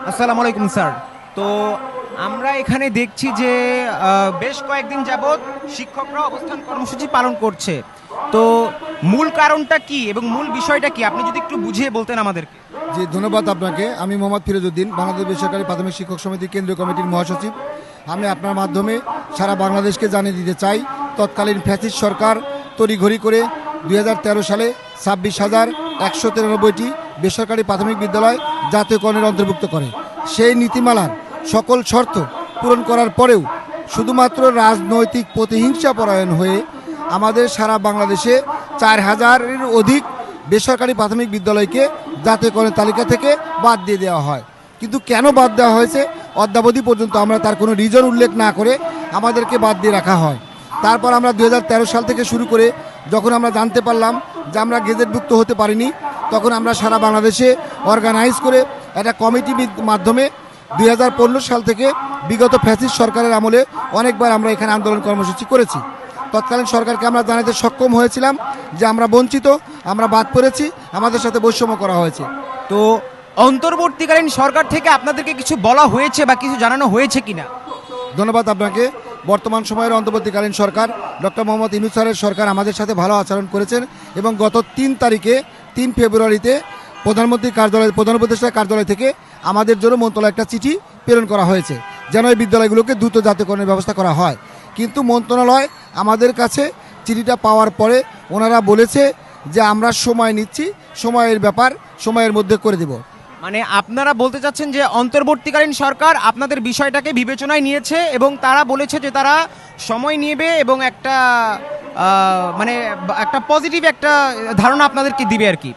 আসসালামু আলাইকুম স্যার। তো আমরা এখানে দেখছি যে বেশ কয়েকদিন যাবৎ শিক্ষকরা অবস্থান কর্মসূচি পালন করছে। তো মূল কারণটা কি এবং মূল বিষয়টা কি আপনি যদি একটু বুঝিয়ে বলতেন আমাদেরকে। জি, ধন্যবাদ আপনাকে। আমি মোহাম্মদ ফিরোজউদ্দিন, বাংলাদেশ বেসরকারি প্রাথমিক শিক্ষক সমিতি কেন্দ্রীয় কমিটির মহাসচিব। আমি আপনার মাধ্যমে সারা বাংলাদেশকে জানিয়ে দিতে চাই, তৎকালীন ফ্যাসিস্ট সরকার তড়িঘড়ি করে 2013 সালে 26,193টি বেসরকারি প্রাথমিক বিদ্যালয় জাতীয়করণের অন্তর্ভুক্ত করে। সেই নীতিমালার সকল শর্ত পূরণ করার পরেও শুধুমাত্র রাজনৈতিক প্রতিহিংসা পরায়ণ হয়ে আমাদের সারা বাংলাদেশে 4,000-এর অধিক বেসরকারি প্রাথমিক বিদ্যালয়কে জাতীয়করণের তালিকা থেকে বাদ দিয়ে দেওয়া হয়। কিন্তু কেন বাদ দেওয়া হয়েছে অদ্যাবধি পর্যন্ত আমরা তার কোনো রিজন উল্লেখ না করে আমাদেরকে বাদ দিয়ে রাখা হয়। তারপর আমরা 2013 সাল থেকে শুরু করে যখন আমরা জানতে পারলাম যে আমরা গেজেটভুক্ত হতে পারিনি, তখন আমরা সারা বাংলাদেশে অর্গানাইজ করে একটা কমিটির মাধ্যমে 2015 সাল থেকে বিগত ফ্যাসিস্ট সরকারের আমলে অনেকবার আমরা এখানে আন্দোলন কর্মসূচি করেছি। তৎকালীন সরকারকে আমরা জানাতে সক্ষম হয়েছিলাম যে আমরা বঞ্চিত, আমরা বাদ পড়েছি, আমাদের সাথে বৈষম্য করা হয়েছে। তো অন্তর্বর্তীকালীন সরকার থেকে আপনাদেরকে কিছু বলা হয়েছে বা কিছু জানানো হয়েছে কিনা? ধন্যবাদ আপনাকে। বর্তমান সময়ের অন্তর্বর্তীকালীন সরকার ডক্টর মোহাম্মদ ইউনূস স্যারের সরকার আমাদের সাথে ভালো আচরণ করেছেন এবং গত 3 ফেব্রুয়ারিতে প্রধান উপদেষ্টার কার্যালয় থেকে আমাদের জন্য মন্ত্রণালয়ে একটা চিঠি প্রেরণ করা হয়েছে যেন এই বিদ্যালয়গুলোকে দ্রুত জাতীয়করণের ব্যবস্থা করা হয়। কিন্তু মন্ত্রণালয় আমাদের কাছে চিঠিটা পাওয়ার পরে ওনারা বলেছে যে আমরা সময় নিচ্ছি, সময়ের ব্যাপার সময়ের মধ্যে করে দেব। মানে আপনারা বলতে চাচ্ছেন যে অন্তর্বর্তীকালীন সরকার আপনাদের বিষয়টাকে বিবেচনায় নিয়েছে এবং তারা বলেছে যে তারা সময় নেবে এবং একটা মানে একটা পজিটিভ একটা ধারণা আপনাদেরকে দিবে আর কি।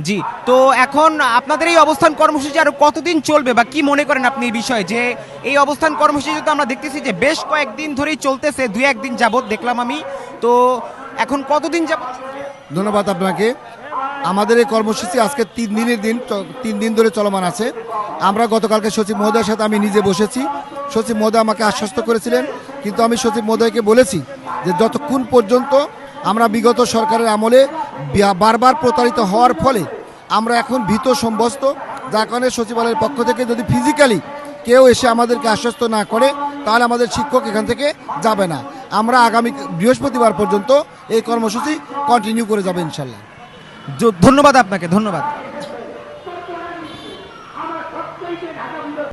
জি, তো এখন আপনাদের এই অবস্থান কর্মসূচি আরো কতদিন চলবে বা কি মনে করেন আপনি এই বিষয়ে, যে এই অবস্থান কর্মসূচি তো আমরা দেখতেছি যে বেশ কয়েকদিন ধরেই চলতেছে, 2-1 দিন যাবত দেখলাম আমি, তো এখন কতদিন যাবত? ধন্যবাদ আপনাকে। আমাদের এই কর্মসূচি আজকে 3 দিন ধরে চলমান আছে। আমরা গতকালকে সচিব মহোদয়ের সাথে আমি নিজে বসেছি। সচিব মহোদয় আমাকে আশ্বস্ত করেছিলেন, কিন্তু আমি সচিব মহোদয়কে বলেছি যে যতক্ষণ পর্যন্ত আমরা বিগত সরকারের আমলে বারবার প্রতারিত হওয়ার ফলে আমরা এখন ভীত সম্বস্ত, যার কারণে সচিবালয়ের পক্ষ থেকে যদি ফিজিক্যালি কেউ এসে আমাদেরকে আশ্বস্ত না করে তাহলে আমাদের শিক্ষক এখান থেকে যাবে না। আমরা আগামী বৃহস্পতিবার পর্যন্ত এই কর্মসূচি কন্টিনিউ করে যাবে ইনশাল্লাহ। ধন্যবাদ আপনাকে, ধন্যবাদ।